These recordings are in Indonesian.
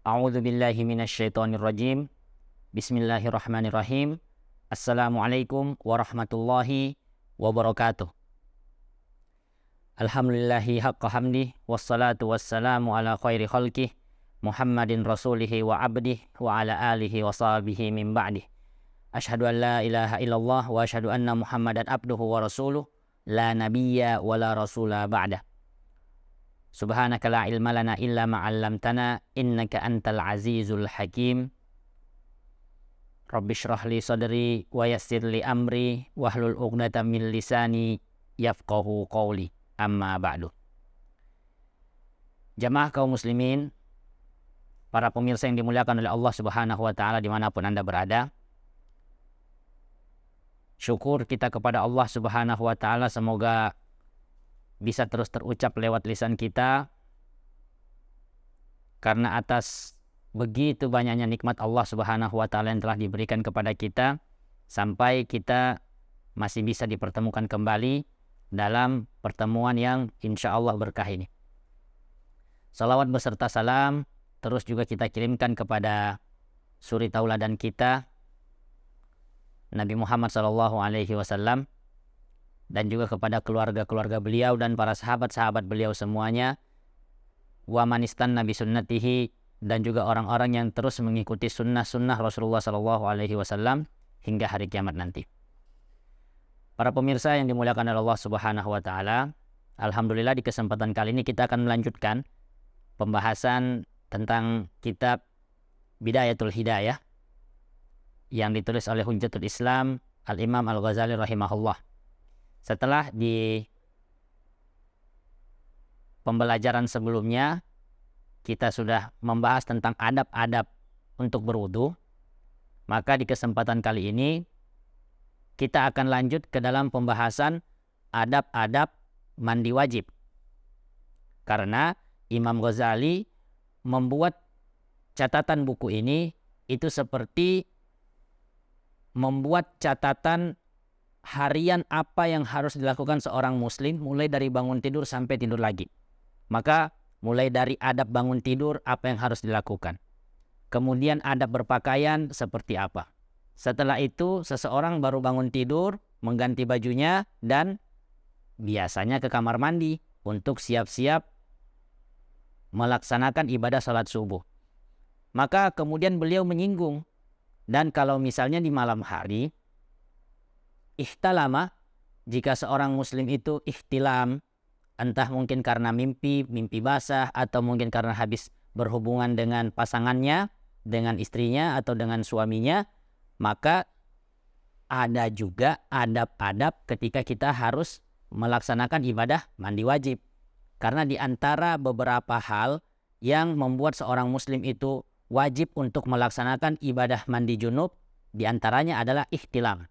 A'udzu billahi minasyaitonir rajim. Bismillahirrahmanirrahim. Assalamualaikum warahmatullahi wabarakatuh. Alhamdulillahi haqqa hamdih wassalatu wassalamu ala khairi khalqih Muhammadin rasulihi wa abdih wa ala alihi wa sahbihi min ba'dih. Asyhadu an la ilaha illallah wa asyhadu anna Muhammadan abduhu wa rasuluh la nabiyya wa la rasula ba'dah. Subhanaka la ilma lana illa ma 'allamtana innaka antal azizul hakim. Rabbi shrah li sadri wa yassir li amri wahlul 'uqdatam min lisani yafqahu qawli. Amma ba'du. Jamaah kaum muslimin, para pemirsa yang dimuliakan oleh Allah Subhanahu wa taala dimanapun Anda berada. Syukur kita kepada Allah Subhanahu wa taala semoga bisa terus terucap lewat lisan kita, karena atas begitu banyaknya nikmat Allah Subhanahu wa taala yang telah diberikan kepada kita sampai kita masih bisa dipertemukan kembali dalam pertemuan yang insya Allah berkah ini. Salawat beserta salam terus juga kita kirimkan kepada suri tauladan kita Nabi Muhammad SAW, dan juga kepada keluarga-keluarga beliau dan para sahabat-sahabat beliau semuanya, wa manistan nabi sunnatihi, dan juga orang-orang yang terus mengikuti sunnah-sunnah Rasulullah SAW hingga hari kiamat nanti. Para pemirsa yang dimuliakan oleh Allah Subhanahu wa taala, alhamdulillah di kesempatan kali ini kita akan melanjutkan pembahasan tentang kitab Bidayatul Hidayah yang ditulis oleh Hujjatul Islam Al-Imam Al-Ghazali rahimahullah. Setelah di pembelajaran sebelumnya kita sudah membahas tentang adab-adab untuk berwudu, maka di kesempatan kali ini kita akan lanjut ke dalam pembahasan adab-adab mandi wajib. Karena Imam Ghazali membuat catatan buku ini itu seperti membuat catatan harian apa yang harus dilakukan seorang muslim mulai dari bangun tidur sampai tidur lagi. Maka mulai dari adab bangun tidur apa yang harus dilakukan. Kemudian adab berpakaian seperti apa. Setelah itu seseorang baru bangun tidur, mengganti bajunya dan biasanya ke kamar mandi untuk siap-siap melaksanakan ibadah salat subuh. Maka kemudian beliau menyinggung, dan kalau misalnya di malam hari ihtalama, jika seorang muslim itu ihtilam, entah mungkin karena mimpi basah, atau mungkin karena habis berhubungan dengan pasangannya, dengan istrinya atau dengan suaminya, maka ada juga adab-adab ketika kita harus melaksanakan ibadah mandi wajib. Karena di antara beberapa hal yang membuat seorang muslim itu wajib untuk melaksanakan ibadah mandi junub, di antaranya adalah ihtilam,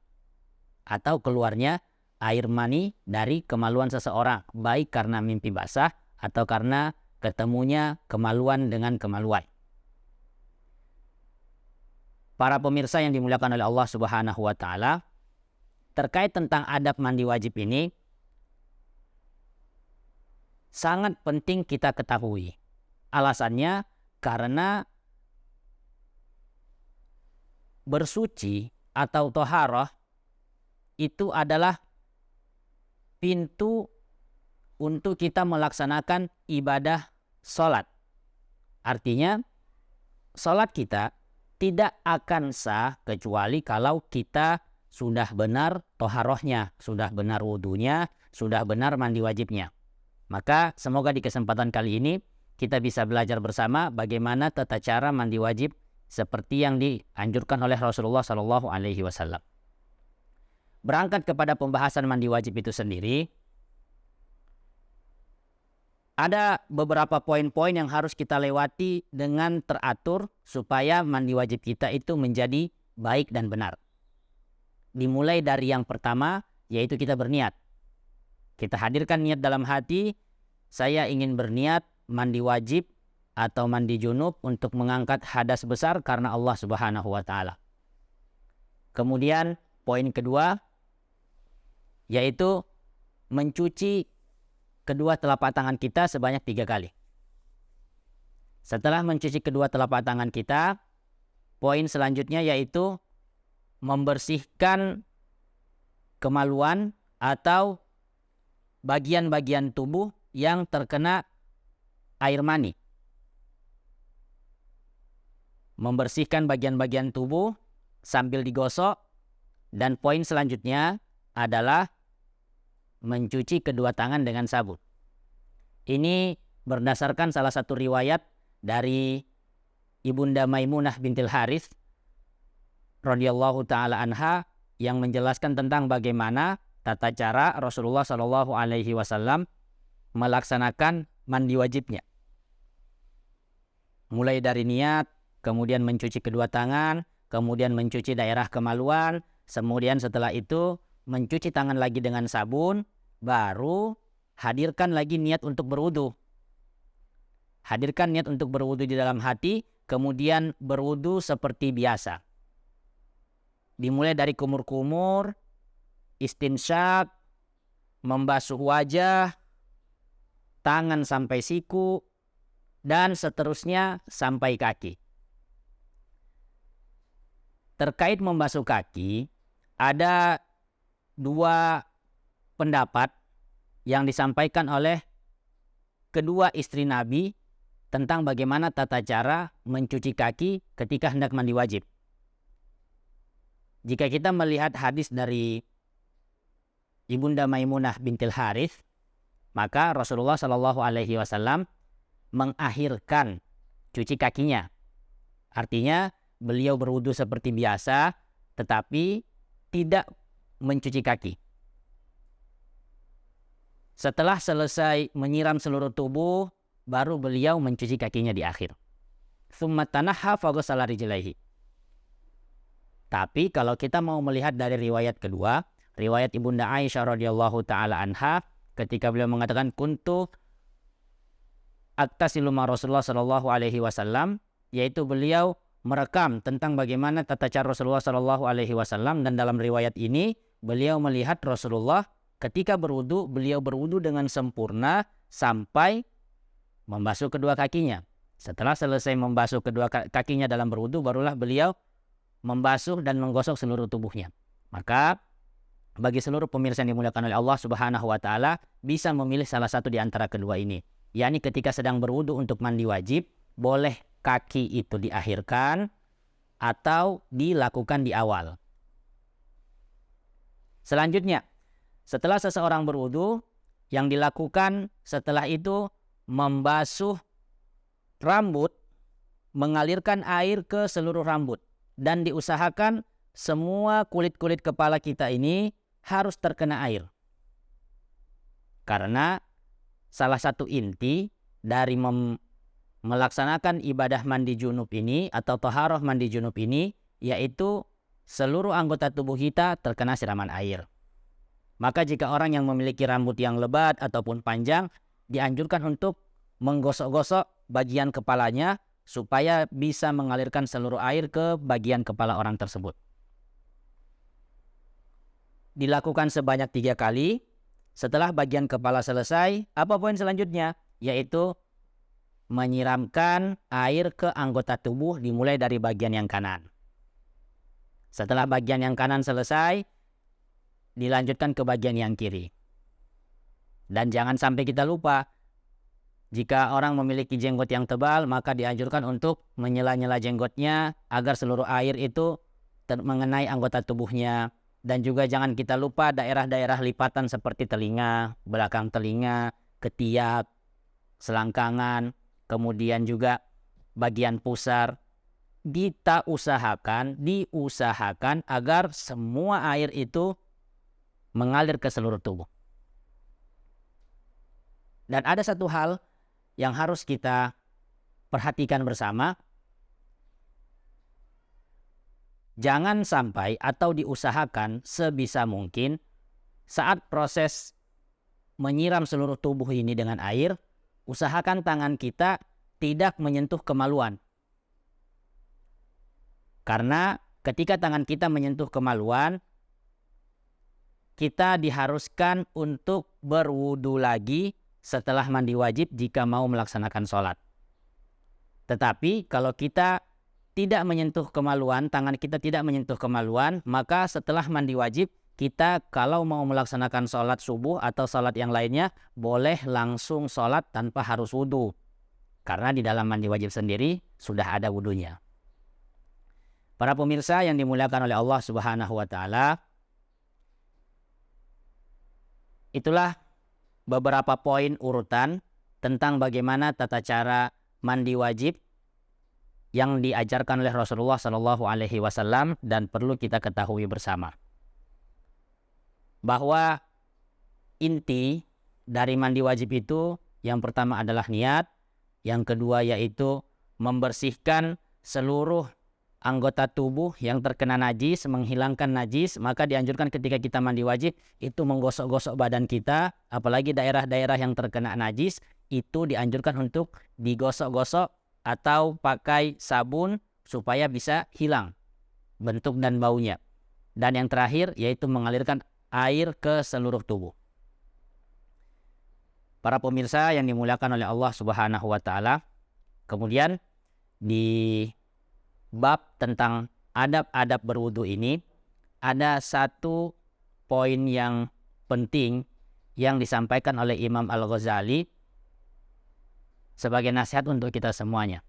atau keluarnya air mani dari kemaluan seseorang, baik karena mimpi basah atau karena ketemunya kemaluan dengan kemaluan. Para pemirsa yang dimuliakan oleh Allah Subhanahu wa taala, terkait tentang adab mandi wajib ini sangat penting kita ketahui. Alasannya karena bersuci atau toharah itu adalah pintu untuk kita melaksanakan ibadah sholat. Artinya sholat kita tidak akan sah kecuali kalau kita sudah benar toharohnya, sudah benar wudunya, sudah benar mandi wajibnya. Maka semoga di kesempatan kali ini kita bisa belajar bersama bagaimana tata cara mandi wajib seperti yang dianjurkan oleh Rasulullah SAW. Berangkat kepada pembahasan mandi wajib itu sendiri, ada beberapa poin-poin yang harus kita lewati dengan teratur supaya mandi wajib kita itu menjadi baik dan benar. Dimulai dari yang pertama, yaitu kita berniat. Kita hadirkan niat dalam hati, saya ingin berniat mandi wajib atau mandi junub untuk mengangkat hadas besar karena Allah Subhanahu wa taala. Kemudian poin kedua, yaitu mencuci kedua telapak tangan kita sebanyak 3 kali. Setelah mencuci kedua telapak tangan kita, poin selanjutnya yaitu membersihkan kemaluan atau bagian-bagian tubuh yang terkena air mani. Membersihkan bagian-bagian tubuh sambil digosok. Dan poin selanjutnya adalah mencuci kedua tangan dengan sabun. Ini berdasarkan salah satu riwayat dari Ibunda Maimunah bintil Harits radhiyallahu taala anha yang menjelaskan tentang bagaimana tata cara Rasulullah Shallallahu alaihi wasallam melaksanakan mandi wajibnya. Mulai dari niat, kemudian mencuci kedua tangan, kemudian mencuci daerah kemaluan, kemudian setelah itu mencuci tangan lagi dengan sabun, baru hadirkan lagi niat untuk berwudu. Hadirkan niat untuk berwudu di dalam hati, kemudian berwudu seperti biasa. Dimulai dari kumur-kumur, istinsyak, membasuh wajah, tangan sampai siku, dan seterusnya sampai kaki. Terkait membasuh kaki, ada dua pendapat yang disampaikan oleh kedua istri Nabi tentang bagaimana tata cara mencuci kaki ketika hendak mandi wajib. Jika kita melihat hadis dari Ibunda Maimunah bintil Harits, maka Rasulullah Shallallahu alaihi wasallam mengakhirkan cuci kakinya. Artinya beliau berwudu seperti biasa, tetapi tidak mencuci kaki. Setelah selesai menyiram seluruh tubuh, baru beliau mencuci kakinya di akhir. Tsumma tanahha faghasala rijlaihi. Tapi kalau kita mau melihat dari riwayat kedua, riwayat Ibunda Aisyah radhiyallahu taala anha, ketika beliau mengatakan kuntu aktasilu ma Rasulullah sallallahu alaihi wasallam, yaitu beliau merekam tentang bagaimana tata cara Rasulullah sallallahu alaihi wasallam, dan dalam riwayat ini beliau melihat Rasulullah ketika berwudu, beliau berwudu dengan sempurna sampai membasuh kedua kakinya. Setelah selesai membasuh kedua kakinya dalam berwudu, barulah beliau membasuh dan menggosok seluruh tubuhnya. Maka bagi seluruh pemirsa yang dimuliakan oleh Allah Subhanahu wa taala, bisa memilih salah satu di antara kedua ini. yakni ketika sedang berwudu untuk mandi wajib, boleh kaki itu diakhirkan atau dilakukan di awal. Selanjutnya, setelah seseorang berwudu, yang dilakukan setelah itu membasuh rambut, mengalirkan air ke seluruh rambut, dan diusahakan semua kulit-kulit kepala kita ini harus terkena air. Karena salah satu inti dari melaksanakan ibadah mandi junub ini atau taharah mandi junub ini, yaitu seluruh anggota tubuh kita terkena siraman air. Maka jika orang yang memiliki rambut yang lebat ataupun panjang, dianjurkan untuk menggosok-gosok bagian kepalanya supaya bisa mengalirkan seluruh air ke bagian kepala orang tersebut. Dilakukan sebanyak 3 kali. Setelah bagian kepala selesai, apa poin selanjutnya? Yaitu menyiramkan air ke anggota tubuh dimulai dari bagian yang kanan. Setelah bagian yang kanan selesai, dilanjutkan ke bagian yang kiri. Dan jangan sampai kita lupa, jika orang memiliki jenggot yang tebal, maka dianjurkan untuk menyela-nyela jenggotnya agar seluruh air itu mengenai anggota tubuhnya. Dan juga jangan kita lupa daerah-daerah lipatan seperti telinga, belakang telinga, ketiak, selangkangan, kemudian juga bagian pusar. Diusahakan agar semua air itu mengalir ke seluruh tubuh. Dan ada satu hal yang harus kita perhatikan bersama. Jangan sampai atau diusahakan sebisa mungkin saat proses menyiram seluruh tubuh ini dengan air, usahakan tangan kita tidak menyentuh kemaluan. Karena ketika tangan kita menyentuh kemaluan, kita diharuskan untuk berwudu lagi setelah mandi wajib jika mau melaksanakan sholat. Tetapi kalau kita tidak menyentuh kemaluan, tangan kita tidak menyentuh kemaluan, maka setelah mandi wajib, kita kalau mau melaksanakan sholat subuh atau sholat yang lainnya, boleh langsung sholat tanpa harus wudhu. Karena di dalam mandi wajib sendiri sudah ada wudhunya. Para pemirsa yang dimuliakan oleh Allah Subhanahu wa Ta'ala, itulah beberapa poin urutan tentang bagaimana tata cara mandi wajib yang diajarkan oleh Rasulullah Shallallahu Alaihi Wasallam dan perlu kita ketahui bersama. Bahwa inti dari mandi wajib itu yang pertama adalah niat, yang kedua yaitu membersihkan seluruh anggota tubuh yang terkena najis, menghilangkan najis. Maka dianjurkan ketika kita mandi wajib itu menggosok-gosok badan kita, apalagi daerah-daerah yang terkena najis itu dianjurkan untuk digosok-gosok atau pakai sabun supaya bisa hilang bentuk dan baunya. Dan yang terakhir yaitu mengalirkan air ke seluruh tubuh. Para pemirsa yang dimuliakan oleh Allah Subhanahu wa Ta'ala, kemudian di bab tentang adab-adab berwudu ini ada satu poin yang penting yang disampaikan oleh Imam Al-Ghazali sebagai nasihat untuk kita semuanya.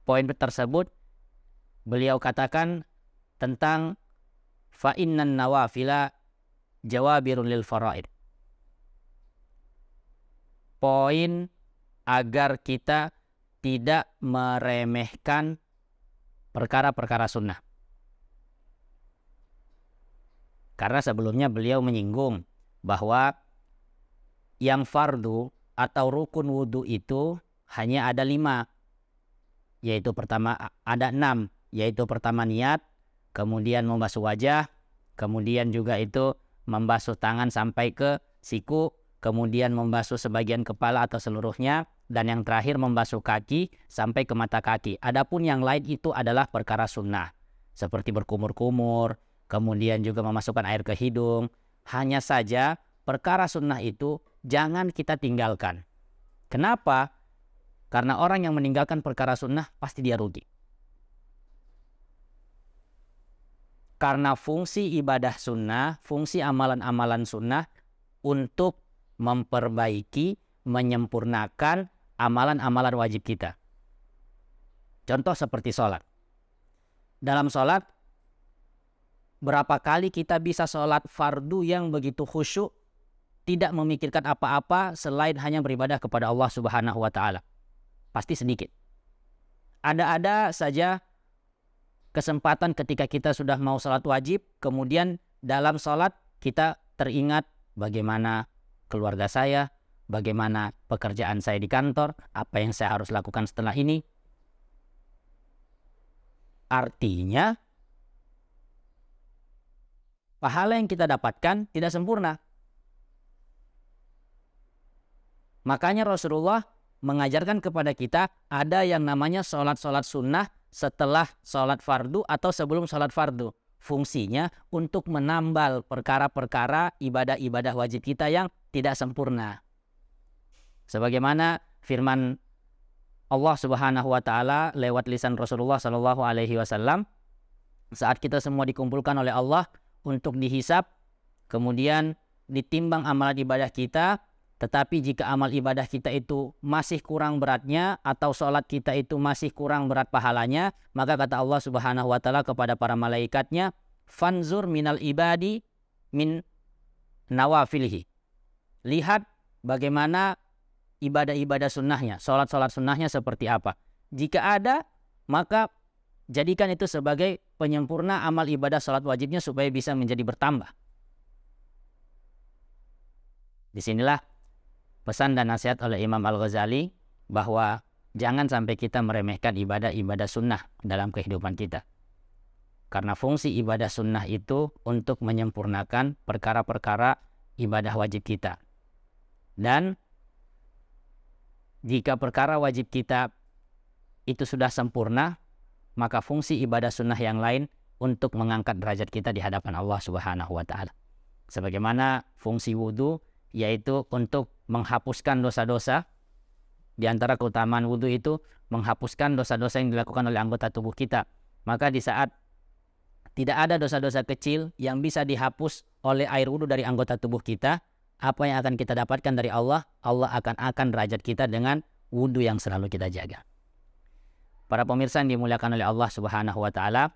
Poin tersebut beliau katakan tentang fa innan nawafila jawabirun lil faraid. Poin agar kita tidak meremehkan perkara-perkara sunnah. Karena sebelumnya beliau menyinggung bahwa yang fardu atau rukun wudhu itu hanya ada 5. Yaitu pertama ada 6. Yaitu pertama niat, kemudian membasuh wajah, kemudian juga itu membasuh tangan sampai ke siku, kemudian membasuh sebagian kepala atau seluruhnya, dan yang terakhir membasuh kaki sampai ke mata kaki. Adapun yang lain itu adalah perkara sunnah, seperti berkumur-kumur, kemudian juga memasukkan air ke hidung. Hanya saja perkara sunnah itu jangan kita tinggalkan. Kenapa? Karena orang yang meninggalkan perkara sunnah pasti dia rugi. Karena fungsi ibadah sunnah, fungsi amalan-amalan sunnah untuk memperbaiki, menyempurnakan amalan-amalan wajib kita. Contoh seperti sholat. Dalam sholat, berapa kali kita bisa sholat fardu yang begitu khusyuk, tidak memikirkan apa-apa selain hanya beribadah kepada Allah Subhanahu wa Ta'ala? Pasti sedikit. Ada-ada saja kesempatan ketika kita sudah mau sholat wajib, kemudian dalam sholat kita teringat bagaimana keluarga saya, bagaimana pekerjaan saya di kantor, apa yang saya harus lakukan setelah ini. Artinya, pahala yang kita dapatkan tidak sempurna. Makanya Rasulullah mengajarkan kepada kita ada yang namanya sholat-sholat sunnah setelah sholat fardu atau sebelum sholat fardu. Fungsinya untuk menambal perkara-perkara ibadah-ibadah wajib kita yang tidak sempurna. Sebagaimana firman Allah Subhanahu wa Ta'ala lewat lisan Rasulullah Sallallahu Alaihi Wasallam, saat kita semua dikumpulkan oleh Allah untuk dihisab, kemudian ditimbang amalan ibadah kita, tetapi jika amal ibadah kita itu masih kurang beratnya atau sholat kita itu masih kurang berat pahalanya, maka kata Allah Subhanahu wa Ta'ala kepada para malaikatnya, fanzur minal ibadi min nawafilihi. Lihat bagaimana ibadah-ibadah sunnahnya, sholat-sholat sunnahnya seperti apa. Jika ada, maka jadikan itu sebagai penyempurna amal ibadah sholat wajibnya supaya bisa menjadi bertambah. Disinilah pesan dan nasihat oleh Imam Al-Ghazali bahwa jangan sampai kita meremehkan ibadah-ibadah sunnah dalam kehidupan kita. Karena fungsi ibadah sunnah itu untuk menyempurnakan perkara-perkara ibadah wajib kita. Dan jika perkara wajib kita itu sudah sempurna, maka fungsi ibadah sunnah yang lain untuk mengangkat derajat kita di hadapan Allah Subhanahu wa Ta'ala. Sebagaimana fungsi wudu yaitu untuk menghapuskan dosa-dosa, di antara keutamaan wudhu itu menghapuskan dosa-dosa yang dilakukan oleh anggota tubuh kita. Maka di saat tidak ada dosa-dosa kecil yang bisa dihapus oleh air wudhu dari anggota tubuh kita, apa yang akan kita dapatkan dari Allah? Allah akan derajat kita dengan wudhu yang selalu kita jaga. Para pemirsa yang dimuliakan oleh Allah Subhanahu wa Ta'ala,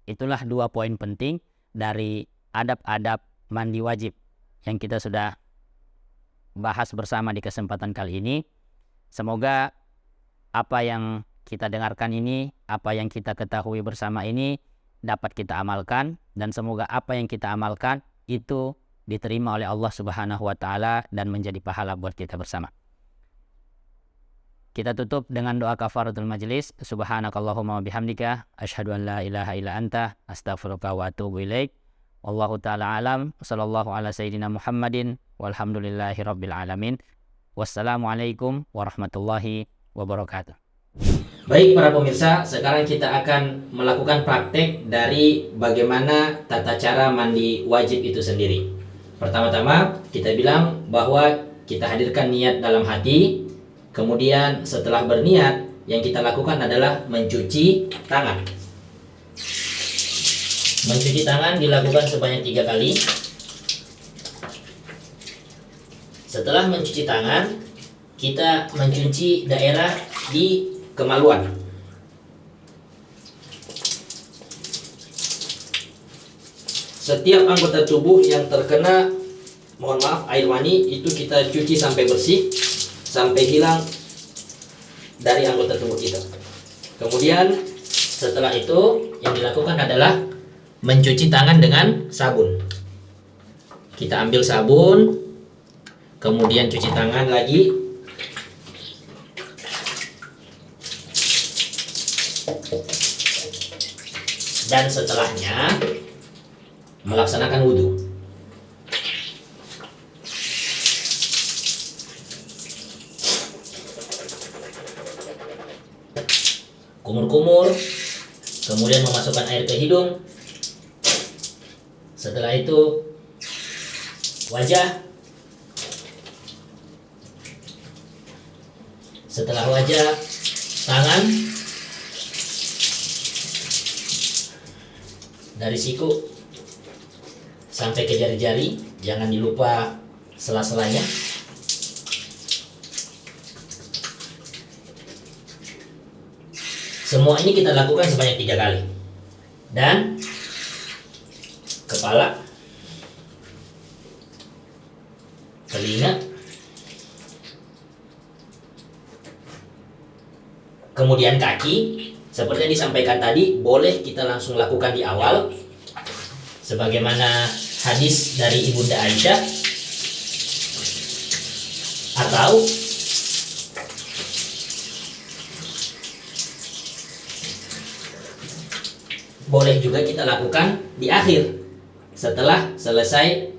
itulah 2 poin penting dari adab-adab mandi wajib yang kita sudah bahas bersama di kesempatan kali ini. Semoga apa yang kita dengarkan ini, apa yang kita ketahui bersama ini dapat kita amalkan, dan semoga apa yang kita amalkan itu diterima oleh Allah Subhanahu wa Ta'ala dan menjadi pahala buat kita bersama. Kita tutup dengan doa kafaratul majlis. Subhanakallahumma wa bihamdika asyhadu an la ilaha illa anta astaghfiruka wa atubu ilaik. Wallahu ta'ala alam. Sallallahu ala sayyidina Muhammadin walhamdulillahi rabbil alamin. Wassalamualaikum warahmatullahi wabarakatuh. Baik para pemirsa, sekarang kita akan melakukan praktek dari bagaimana tata cara mandi wajib itu sendiri. Pertama-tama kita bilang bahwa kita hadirkan niat dalam hati. Kemudian setelah berniat, yang kita lakukan adalah mencuci tangan. Mencuci tangan dilakukan sebanyak 3 kali. Setelah mencuci tangan, kita mencuci daerah di kemaluan. Setiap anggota tubuh yang terkena, mohon maaf, air mani itu kita cuci sampai bersih, sampai hilang dari anggota tubuh kita. Kemudian setelah itu yang dilakukan adalah mencuci tangan dengan sabun. Kita ambil sabun, kemudian cuci tangan lagi. Dan setelahnya melaksanakan wudhu. Kumur-kumur, kemudian memasukkan air ke hidung. Setelah itu wajah. Setelah wajah, tangan. Dari siku sampai ke jari-jari, jangan dilupa sela-selanya. Semua ini kita lakukan sebanyak 3 kali. Dan kepala, telinga, kemudian kaki. Seperti yang disampaikan tadi, boleh kita langsung lakukan di awal, sebagaimana hadis dari Ibunda Aisyah, atau boleh juga kita lakukan di akhir setelah selesai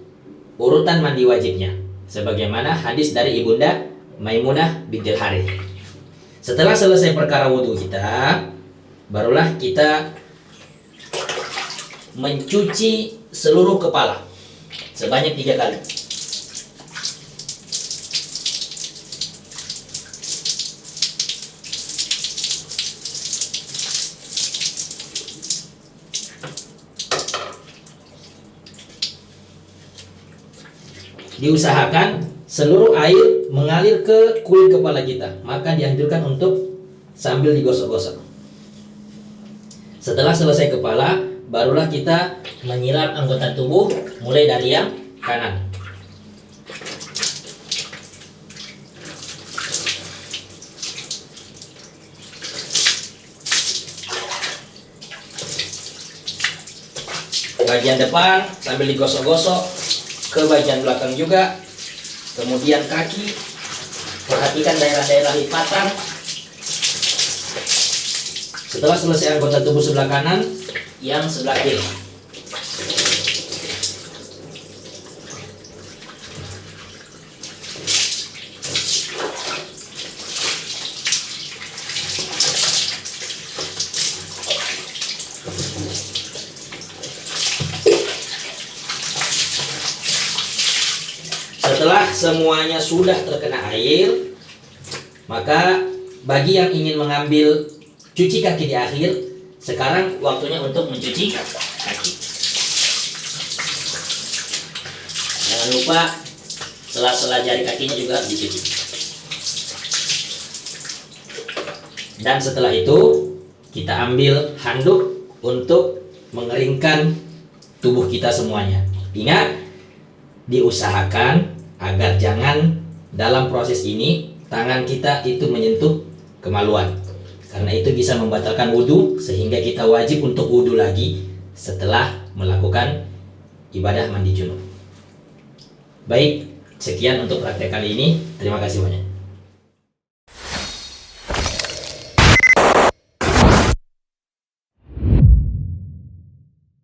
urutan mandi wajibnya, sebagaimana hadis dari Ibunda Maimunah bintil Harith. Setelah selesai perkara wudhu kita, barulah kita mencuci seluruh kepala sebanyak 3 kali. Diusahakan seluruh air mengalir ke kulit kepala kita, maka dianjurkan untuk sambil digosok-gosok. Setelah selesai kepala, barulah kita menyiram anggota tubuh mulai dari yang kanan. Bagian depan sambil digosok-gosok, ke bagian belakang juga, kemudian kaki, perhatikan daerah-daerah lipatan. Setelah selesai anggota tubuh sebelah kanan, yang sebelah kiri. Setelah semuanya sudah terkena air, Maka bagi yang ingin mengambil cuci kaki di akhir, sekarang waktunya untuk mencuci kaki. Jangan lupa sela-sela jari kakinya juga dicuci. Dan setelah itu kita ambil handuk untuk mengeringkan tubuh kita semuanya. Ingat, diusahakan agar jangan dalam proses ini tangan kita itu menyentuh kemaluan, karena itu bisa membatalkan wudhu, sehingga kita wajib untuk wudhu lagi setelah melakukan ibadah mandi junub. Baik, sekian untuk praktek kali ini. Terima kasih banyak.